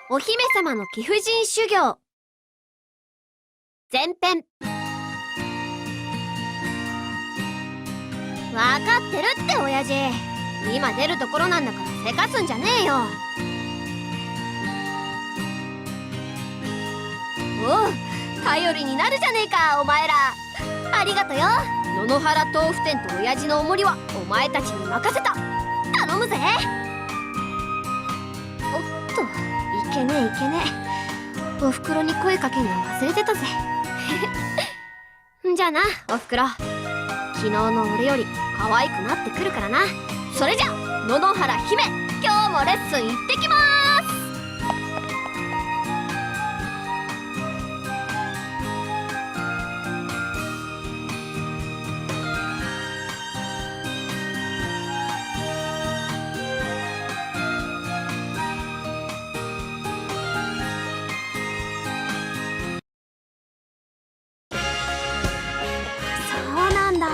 お姫様の貴婦人修行前編。わかってるって親父、今出るところなんだからせかすんじゃねえよ。おう、頼りになるじゃねえかお前ら。ありがとよ。野々原豆腐店と親父のおもりはお前たちに任せた。頼むぜ。おっと、いけねえいけねえ。おふくろに声かけるの忘れてたぜ。じゃあなおふくろ、昨日の俺より可愛くなってくるからな。それじゃ野々原姫、今日もレッスン行ってきまーす。そうなんだ。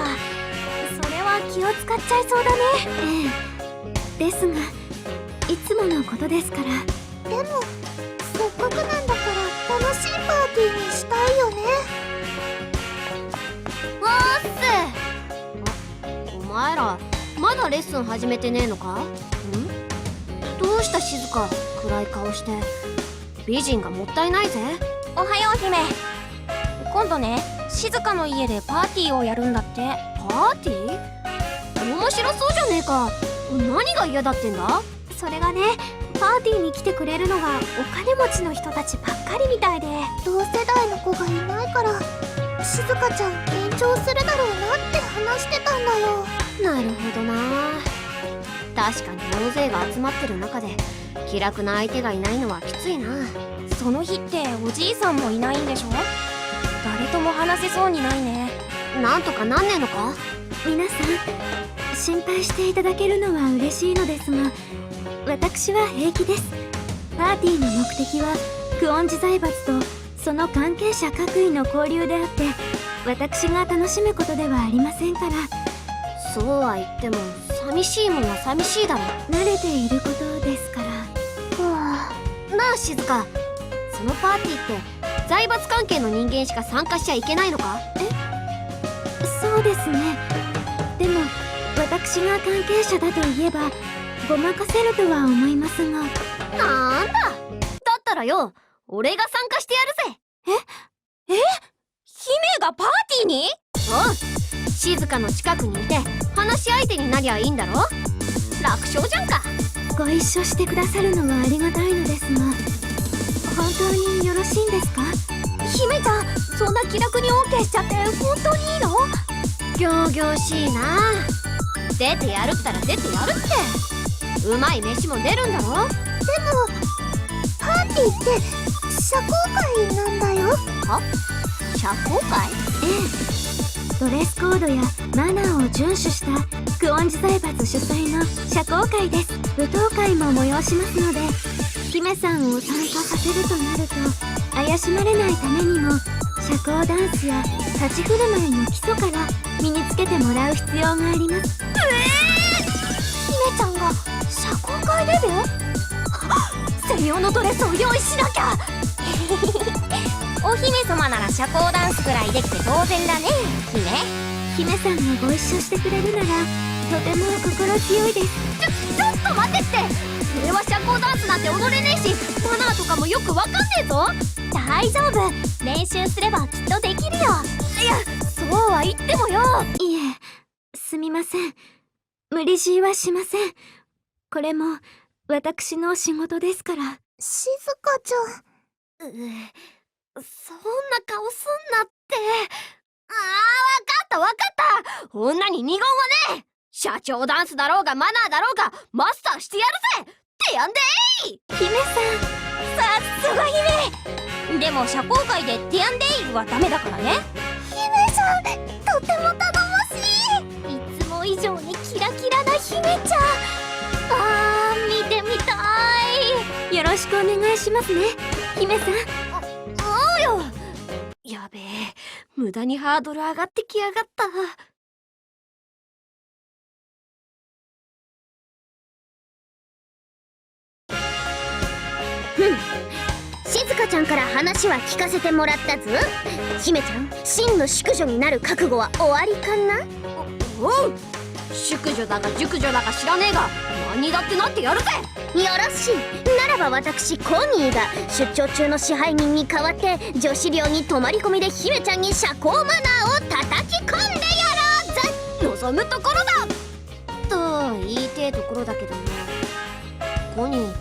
それは気を使っちゃいそうだね。ええ、ですがいつものことですから。でもせっかくなんだから楽しいパーティーにしたいよね。わーっす。お前らまだレッスン始めてねえのか？どうした静か、暗い顔して。美人がもったいないぜ。おはよう姫。今度ね、静香の家でパーティーをやるんだって。パーティー？面白そうじゃねえか。何が嫌だってんだ？それがね、パーティーに来てくれるのがお金持ちの人たちばっかりみたいで、同世代の子がいないから静香ちゃん緊張するだろうなって話してたんだよ。なるほどな。確かに大勢が集まってる中で気楽な相手がいないのはきついな。その日っておじいさんもいないんでしょ？誰とも話せそうにないね。なんとかなんねえのか？皆さん心配していただけるのは嬉しいのですが、私は平気です。パーティーの目的は久遠寺財閥とその関係者各位の交流であって、私が楽しむことではありませんから。そうは言っても寂しいもんは寂しいだろ。慣れていることですから。なあ静香、そのパーティーって財閥関係の人間しか参加しちゃいけないのか？そうですね。でも私が関係者だと言えばごまかせるとは思いますが。なんだ、だったらよ、俺が参加してやるぜ。姫がパーティーに？おう、静香の近くにいて話し相手になりゃいいんだろ。楽勝じゃんか。ご一緒してくださるのはありがたいのですが、本当によろしいんですか？姫ちゃん、そんな気楽に OK しちゃって本当にいいの？仰々しいな。出てやるったら出てやるって。うまい飯も出るんだろ。でもパーティーって社交会なんだよ。は？社交会？ドレスコードやマナーを遵守した久遠寺財閥主催の社交会です。舞踏会も催しますので、姫さんを参加させるとなると怪しまれないためにも社交ダンスや立ち振る舞いの基礎から身につけてもらう必要があります。姫ちゃんが社交界デビュー？専用のドレスを用意しなきゃ。お姫様なら社交ダンスくらいできて当然だね、姫さんがご一緒してくれるならとても心強いです。ちょっと待ってって。俺は社交ダンスなんて踊れねえし、マナーとかもよくわかんねえぞ。大丈夫、練習すればきっとできるよ。いや、そうは言ってもよ。いえ、すみません。無理強いはしません。これも私の仕事ですから。静香ちゃん。そんな顔すんなって。わかった女に二言はねえ。社長ダンスだろうがマナーだろうがマスターしてやるぜ。てやんでーい。姫さん、さすが姫。でも社交界でティアンデイはダメだからね。姫さん、とても頼もしい。いつも以上にキラキラな姫ちゃん。見てみたい。よろしくお願いしますね、姫さん。おうよ。やべえ、無駄にハードル上がってきやがった。ふ静香ちゃんから話は聞かせてもらったぞ。姫ちゃん、真の淑女になる覚悟は終わりかな？おう、淑女だが熟女だか知らねえが何にだってなってやるぜ。よろしい。ならば私コニーが出張中の支配人に代わって女子寮に泊まり込みで姫ちゃんに社交マナーを叩き込んでやろうぜ。望むところだと言いてえところだけどね。コニー、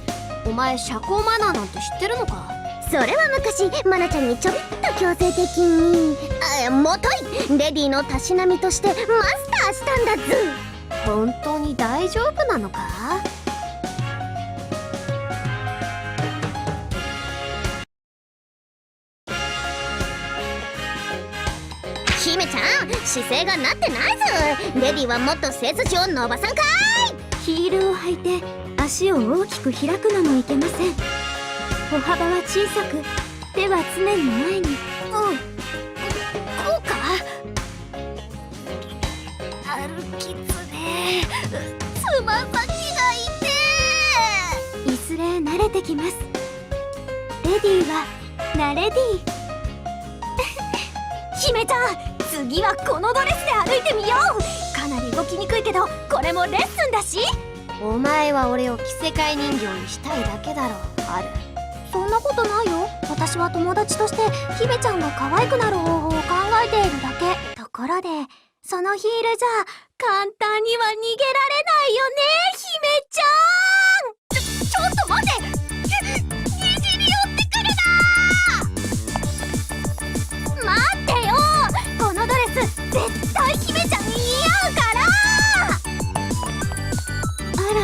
お前社交マナーなんて知ってるのか？それは昔マナちゃんにちょびっと強制的にもといレディのたしなみとしてマスターしたんだず。本当に大丈夫なのか？姫ちゃん、姿勢がなってないぞ。レディはもっと背筋を伸ばさんかい。ヒールを履いて足を大きく開くのもいけません。歩幅は小さく、手は常に前に。こうか？歩きつねえ。つま先が痛え。いずれ慣れてきます。レディはナレディ。姫ちゃん、次はこのドレスで歩いてみよう。かなり動きにくいけどこれもレッスンだし。お前は俺を着せ替え人形にしたいだけだろ。ある。そんなことないよ。私は友達として姫ちゃんが可愛くなる方法を考えているだけ。ところでそのヒールじゃ簡単には逃げられないよね、姫ちゃん。ちょっと待って。にじり寄ってくるな。待ってよ、このドレス絶対姫ちゃんに似合うから。あら、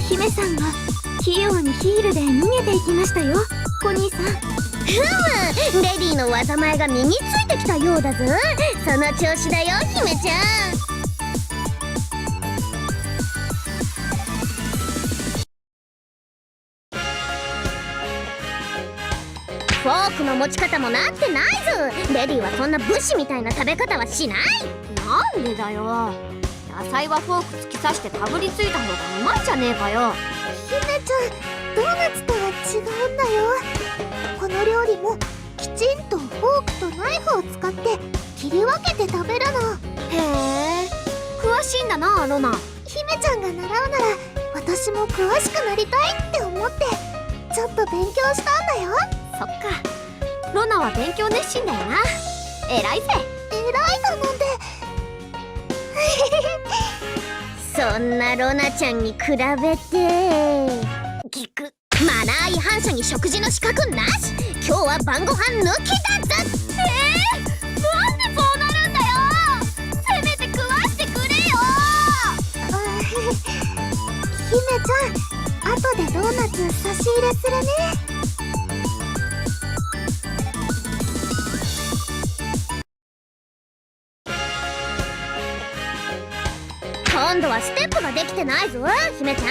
姫さんが器用にヒールで逃げていきましたよ、コニーさん。レディの技前が身についてきたようだぞ。その調子だよ、姫ちゃん。フォークの持ち方もなってないぞ。レディはそんな武士みたいな食べ方はしない。なんでだよ。野菜はフォーク突き刺してかぶりついた方がうまいじゃねえかよ。姫ちゃん、ドーナツとは違うんだよ。この料理もきちんとフォークとナイフを使って切り分けて食べるの。へえ、詳しいんだな、ロナ。姫ちゃんが習うなら私も詳しくなりたいって思ってちょっと勉強したんだよ。そっか、ロナは勉強熱心だよな。偉いぜ。偉いだなんてそんなロナちゃんに比べてギク、マナー違反者に食事の資格なし。今日は晩ご飯抜きだぜ。なんでそうなるんだよ。せめて食わしてくれよ。姫ちゃん、後でドーナツ差し入れするね。今度はステップができてないぞ、姫ちゃん。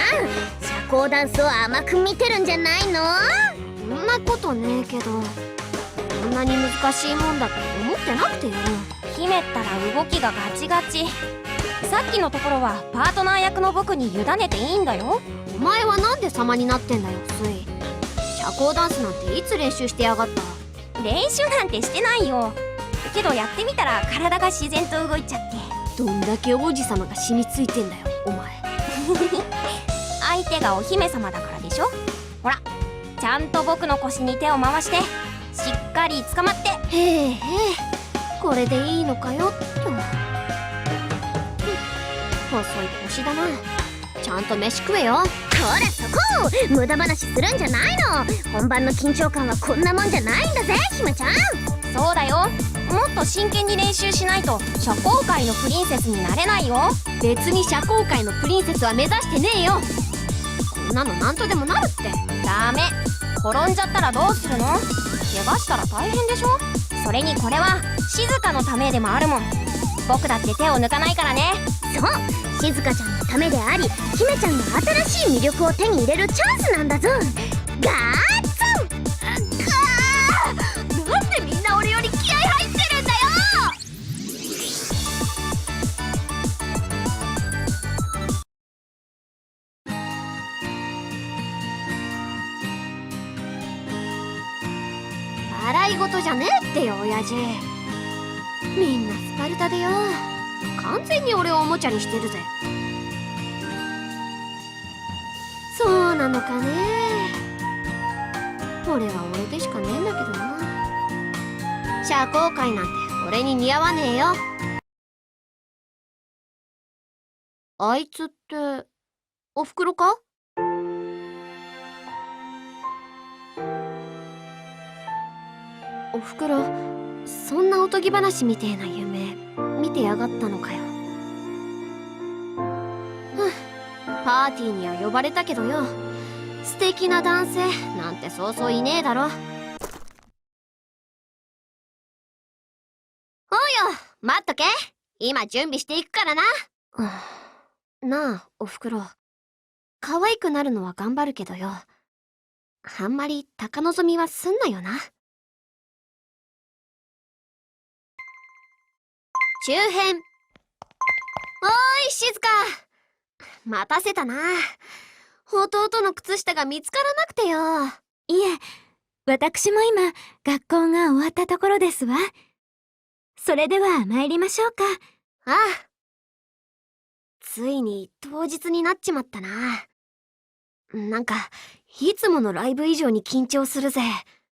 社交ダンスを甘く見てるんじゃないの？そんなことねえけど、こんなに難しいもんだって思ってなくてよ。姫ったら動きがガチガチ。さっきのところはパートナー役の僕に委ねていいんだよ。お前はなんで様になってんだよ、スイ。社交ダンスなんていつ練習してやがった？練習なんてしてないよ。けどやってみたら体が自然と動いちゃって。どんだけ王子様が染みついてんだよ、お前。相手がお姫様だからでしょ。ほら、ちゃんと僕の腰に手を回してしっかり捕まって。へえへえ、これでいいのかよっと。細い腰だな。ちゃんと飯食えよ。ほらそこ、無駄話するんじゃないの。本番の緊張感はこんなもんじゃないんだぜ、姫ちゃん。そうだよ、もっと真剣に練習しないと社交界のプリンセスになれないよ。別に社交界のプリンセスは目指してねえよ。こんなのなんとでもなるって。ダメ、転んじゃったらどうするの？怪我したら大変でしょ。それにこれは静香のためでもあるもん。僕だって手を抜かないからね。そう、静香ちゃんのためであり、姫ちゃんが新しい魅力を手に入れるチャンスなんだぞ。ガーッツン。なんでみんな俺より気合入ってるんだよ。習い事じゃねえってよ親父。みんなスパルタでよ、完全に俺をおもちゃにしてるぜ。そうなのかね。俺は俺でしかねえんだけどな。社交界なんて俺に似合わねえよ。あいつっておふくろか？おふくろ、そんなおとぎ話みてえな夢見てやがったのかよ。パーティーには呼ばれたけどよ、素敵な男性なんてそうそういねえだろ。おうよ、待っとけ。今準備していくからな。なあおふくろ、可愛くなるのは頑張るけどよ、あんまり高望みはすんなよな。中編。おーい静か、待たせたな。弟の靴下が見つからなくてよ。いえ、私も今学校が終わったところですわ。それでは参りましょうか。ああ、ついに当日になっちまったな。なんかいつものライブ以上に緊張するぜ。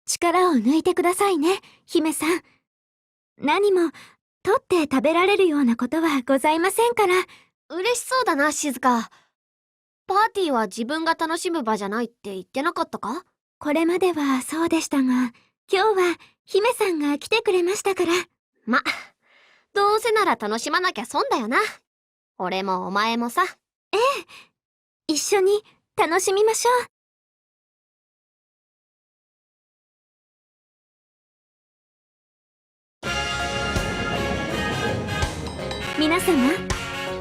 力を抜いてくださいね、姫さん。何も取って食べられるようなことはございませんから。嬉しそうだな静か。パーティーは自分が楽しむ場じゃないって言ってなかったか？これまではそうでしたが、今日は姫さんが来てくれましたから。ま、どうせなら楽しまなきゃ損だよな。俺もお前もさ。ええ、一緒に楽しみましょう。皆様、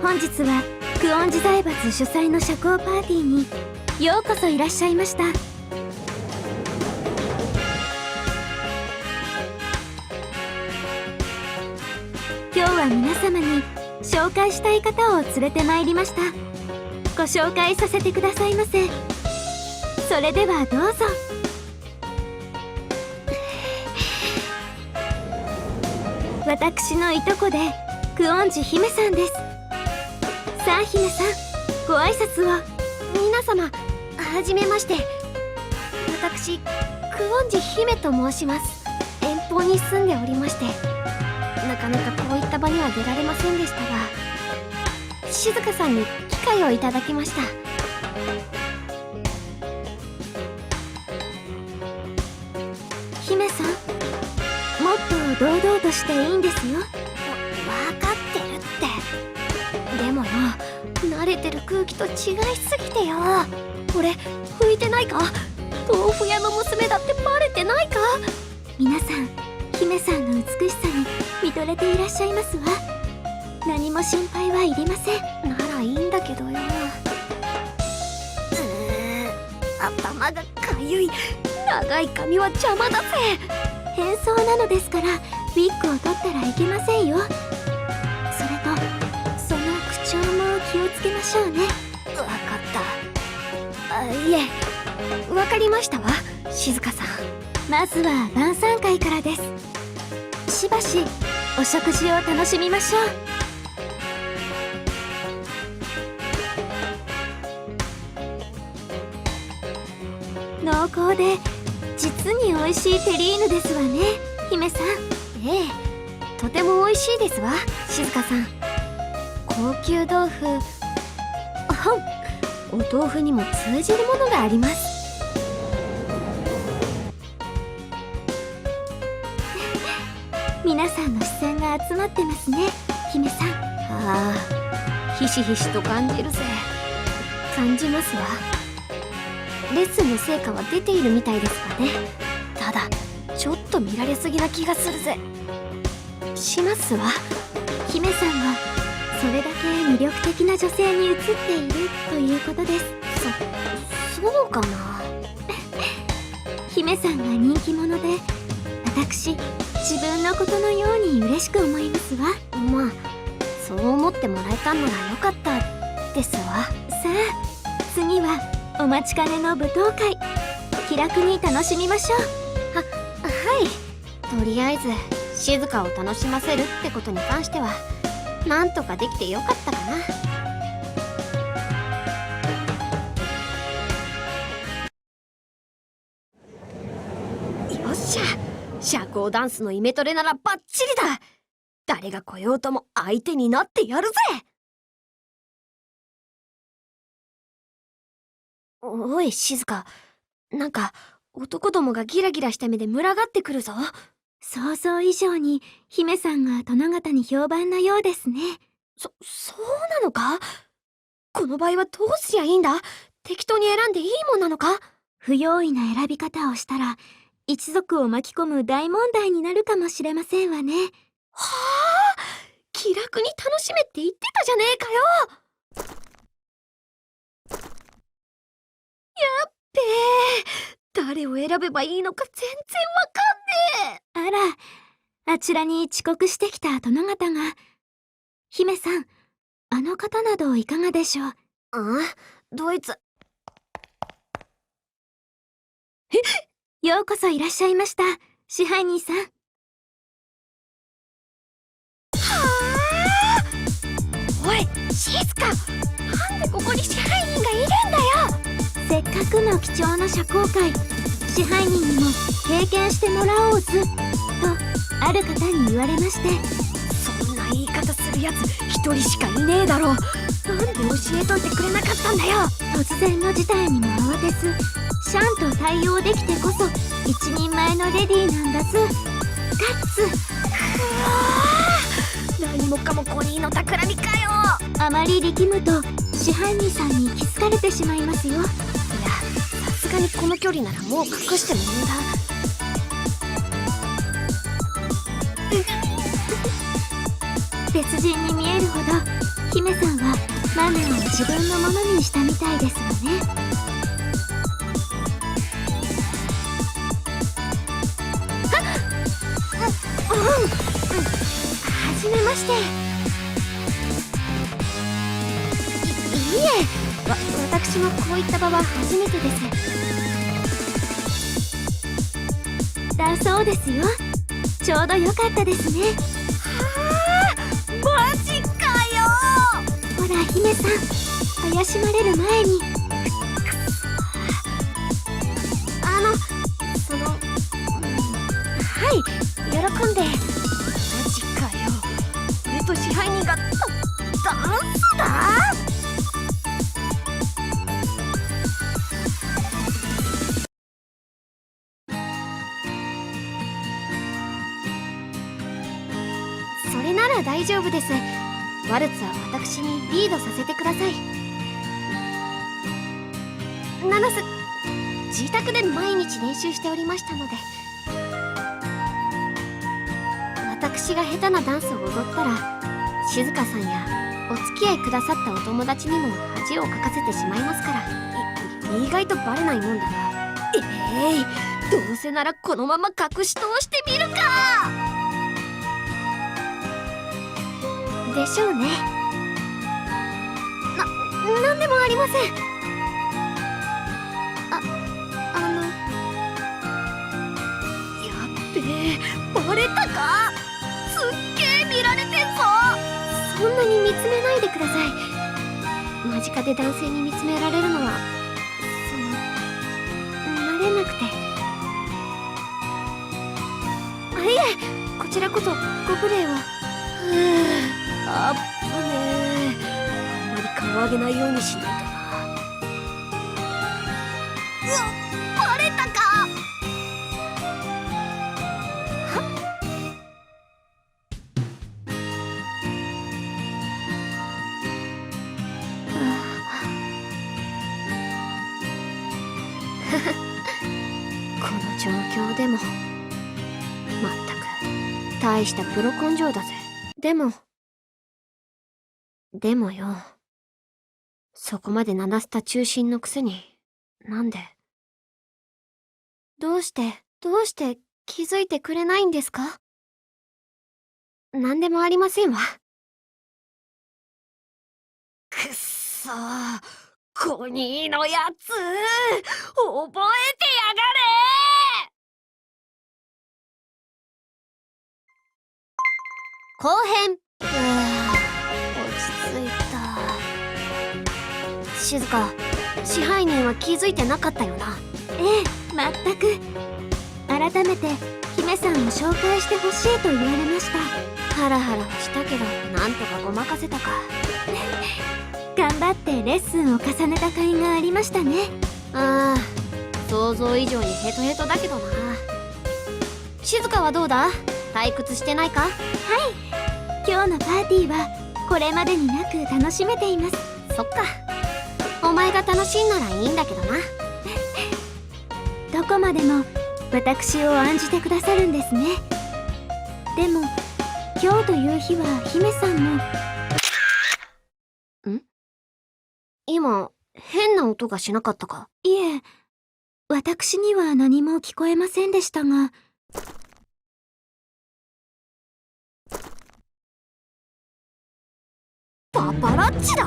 本日は久遠寺財閥主催の社交パーティーにようこそいらっしゃいました。今日は皆様に紹介したい方を連れてまいりました。ご紹介させてくださいませ。それではどうぞ。私のいとこで久遠寺姫さんです。さあ姫さん、ご挨拶を。皆様、はじめまして。私、久遠寺姫と申します。遠方に住んでおりまして、なかなかこういった場には出られませんでしたが、静香さんに機会をいただきました。姫さん、もっと堂々としていいんですよ。わかってるって。でもよ、慣れてる空気と違いすぎてよ。俺浮いてないか？豆腐屋の娘だってバレてないか？皆さん、姫さんの美しさに見とれていらっしゃいますわ。何も心配はいりません。ならいいんだけどよ。頭がかゆい。長い髪は邪魔だぜ。変装なのですから、ウィッグを取ったらいけませんよ。それとその口調も気をつけましょうね。わかった。いえ、わかりましたわ静香さん。まずは晩餐会からです。しばしお食事を楽しみましょう。濃厚で実に美味しいテリーヌですわね、姫さん。ええ、とても美味しいですわ静香さん。高級豆腐、お豆腐にも通じるものがあります。皆さんの視線が集まってますね、姫さん。ああ、ひしひしと感じるぜ。感じますわ。レッスンの成果は出ているみたいですがね。ただちょっと見られすぎな気がするぜ。しますわ。姫さんはそれだけ魅力的な女性に映っているということです。そうかな。姫さんが人気者で、私自分のことのように嬉しく思いますわ。まあ、そう思ってもらえたんならよかったですわ。さあ、次はお待ちかねの舞踏会、気楽に楽しみましょう。はい。とりあえず静かを楽しませるってことに関してはなんとかできてよかったかな。よっしゃ、社交ダンスのイメトレならバッチリだ。誰が来ようとも相手になってやるぜ。おい静か、なんか男どもがギラギラした目で群がってくるぞ。想像以上に姫さんが殿方に評判のようですね。そうなのか。この場合はどうすりゃいいんだ。適当に選んでいいもんなのか。不用意な選び方をしたら一族を巻き込む大問題になるかもしれませんわね。はあ、気楽に楽しめって言ってたじゃねえかよ。やっべえ、誰を選べばいいのか全然わかんねえ。あら、あちらに遅刻してきた殿方が。姫さん、あの方などいかがでしょう。ドイツ。ようこそいらっしゃいました、支配人さん。おい静か、なんでここに支配人がいるんだよ。せっかくの貴重な社交界、支配人にも経験してもらおうずとある方に言われまして。そんな言い方するやつ一人しかいねえだろ。なんで教えといてくれなかったんだよ。突然の事態にも慌てずシャンと対応できてこそ一人前のレディーなんだず。かつ何もかもコニーの企みかよ。あまり力むと支配人さんに気づかれてしまいますよ。いや、さすがにこの距離ならもう隠しても無駄。別人に見えるほど姫さんはマネを自分のものにしたみたいですわね。はじめまして。いえ、私もこういった場は初めてです。だそうですよ。ちょうどよかったですね。マジかよ。ほら姫さん、怪しまれる前に。はい、喜んで。マジかよ、俺と支配人がダンスだ。それなら大丈夫です。ワルツは私にリードさせてください。ナナス、自宅で毎日練習しておりましたので。私が下手なダンスを踊ったら静香さんやお付き合いくださったお友達にも恥をかかせてしまいますから。意外とバレないもんだな。どうせならこのまま隠し通してみるか。でしょうね。なんでもありません。やっべえ、バレたか。すっげえ見られてんぞ。そんなに見つめないでください。間近で男性に見つめられるのは慣れなくて。いえ、こちらこそご無礼を。あっぶねえ、あんまり顔上げないようにしないとな。バレたか。この状況でもまったく大したプロ根性だぜ。でもよ、そこまで7スタ中心のくせになんでどうして気づいてくれないんですか。なんでもありませんわ。くっそー、コニーのやつ覚えてやがれー。後編。落ち着いた。静香、支配人は気づいてなかったよな。ええ、全く。改めて姫さんを紹介してほしいと言われました。ハラハラはしたけど、なんとかごまかせたか。頑張ってレッスンを重ねた甲斐がありましたね。ああ、想像以上にヘトヘトだけどな。静香はどうだ？退屈してないか？今日のパーティーはこれまでになく楽しめています。そっか。お前が楽しいならいいんだけどな。どこまでも私を案じてくださるんですね。でも今日という日は姫さんも。今、変な音がしなかったか？いえ、私には何も聞こえませんでしたが。パパラッチだ？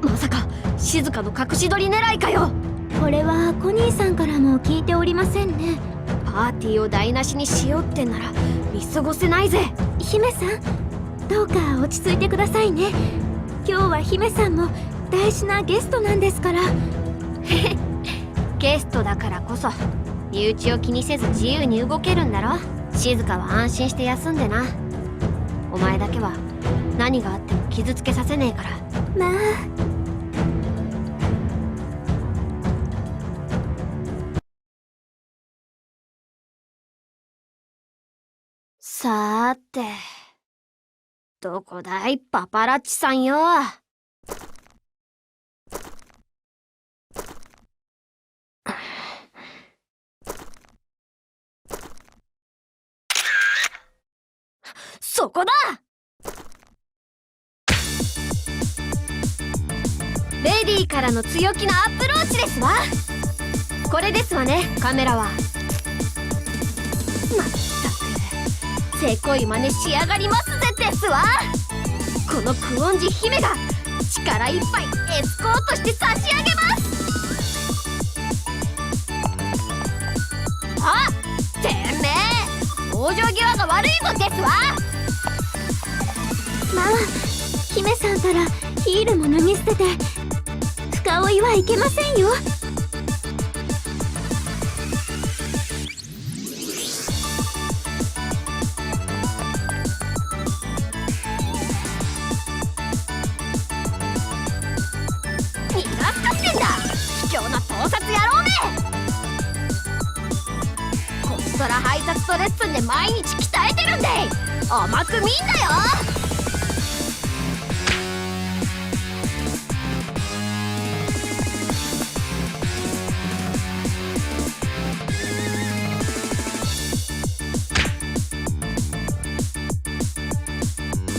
まさか静香の隠し撮り狙いかよ。これはコニーさんからも聞いておりませんね。パーティーを台無しにしようってんなら見過ごせないぜ。姫さん、どうか落ち着いてくださいね。今日は姫さんも大事なゲストなんですから。ゲストだからこそ身内を気にせず自由に動けるんだろ。静香は安心して休んでな。お前だけは何があっても傷つけさせねえから。まあ、さーて、どこだいパパラッチさんよ。そこだ！レディーからの強気なアプローチですわ。これですわね、カメラは。まったくせこい真似しやがりますぜですわ。このクオンジ姫が力いっぱいエスコートして差し上げます。あ、てめえ往生際が悪いぞですわ。まあ、姫さんたらヒールも脱ぎ捨てて深追いはいけませんよ。逃がすかってんだ、卑怯な盗撮野郎め。こっそら配達とレッスンで毎日鍛えてるんで甘く見んなよ。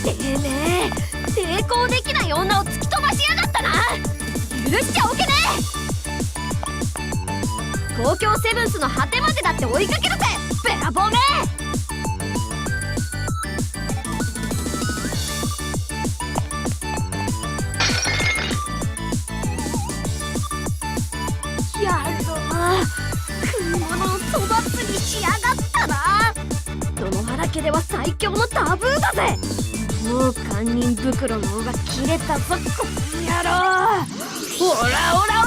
てめえ抵抗できない女を突き飛ばしやがったな。許しちゃおけねえ。東京セブンスの果てまでだって追いかけるぜべらぼうめ。やるぞ、食い物を粗末にしやがったな。野原家では最強のタブーだぜ。もう堪忍袋の緒が切れたぞ、この野郎。オラオラオラー。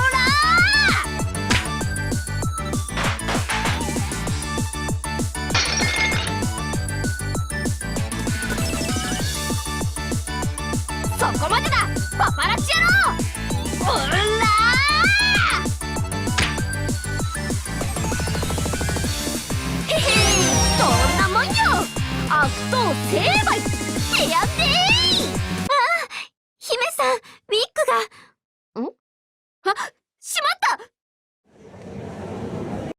そこまでだパパラッチ野郎。オラー。へへ、どんなもんよ。悪党成敗てやってー。姫さん、ウィッグが。あ、しまっ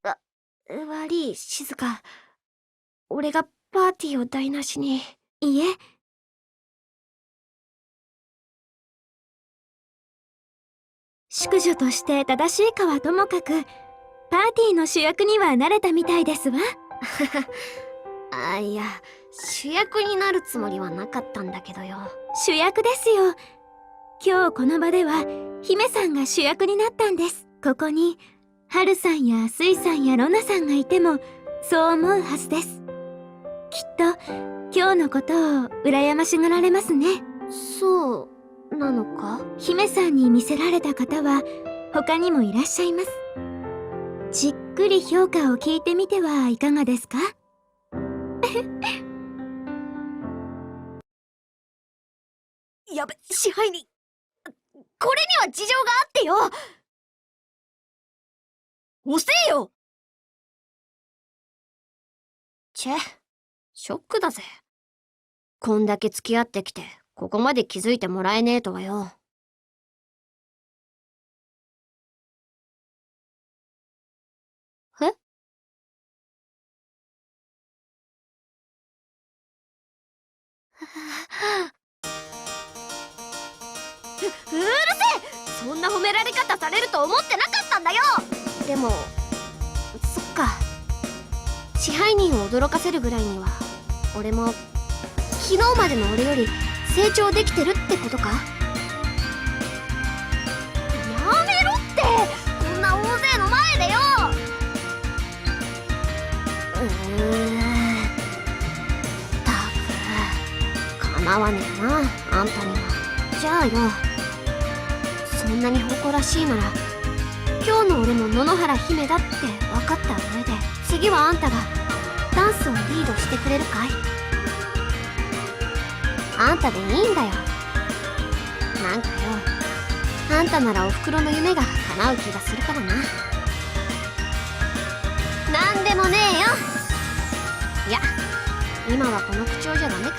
た。悪い静香、俺がパーティーを台無しに。いえ、淑女として正しいかはともかくパーティーの主役にはなれたみたいですわ。あ、いや、主役になるつもりはなかったんだけどよ。主役ですよ。今日この場では姫さんが主役になったんです。ここにハルさんやスイさんやロナさんがいてもそう思うはずです。きっと今日のことを羨ましがられますね。そうなのか？姫さんに見せられた方は他にもいらっしゃいます。じっくり評価を聞いてみてはいかがですか？やべ、支配人。これには事情があってよ。遅えよ。チェ、ショックだぜ。こんだけ付き合ってきて、ここまで気づいてもらえねえとはよ。え？うるせえ！そんな褒められ方されると思ってなかったんだよ。でも、そっか。支配人を驚かせるぐらいには俺も昨日までの俺より成長できてるってことか？やめろって！こんな大勢の前でよ。ったく叶わねえな、あんたには。じゃあよ、そんなに誇らしいなら今日の俺も野々原姫だって分かった上で、次はあんたがダンスをリードしてくれるかい？あんたでいいんだよ。なんかよ、あんたならおふくろの夢が叶う気がするからな。なんでもねえよ。いや、今はこの口調じゃダメか。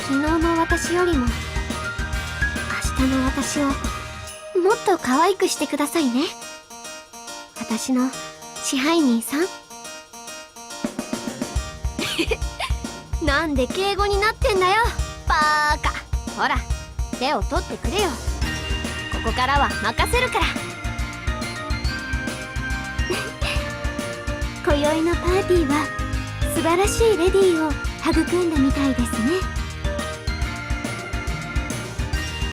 昨日の私よりも明日の私をもっと可愛くしてくださいね、私の支配人さん。なんで敬語になってんだよ、バーカ。ほら、手を取ってくれよ。ここからは任せるから。今宵のパーティーは素晴らしいレディーを育んだみたいですね。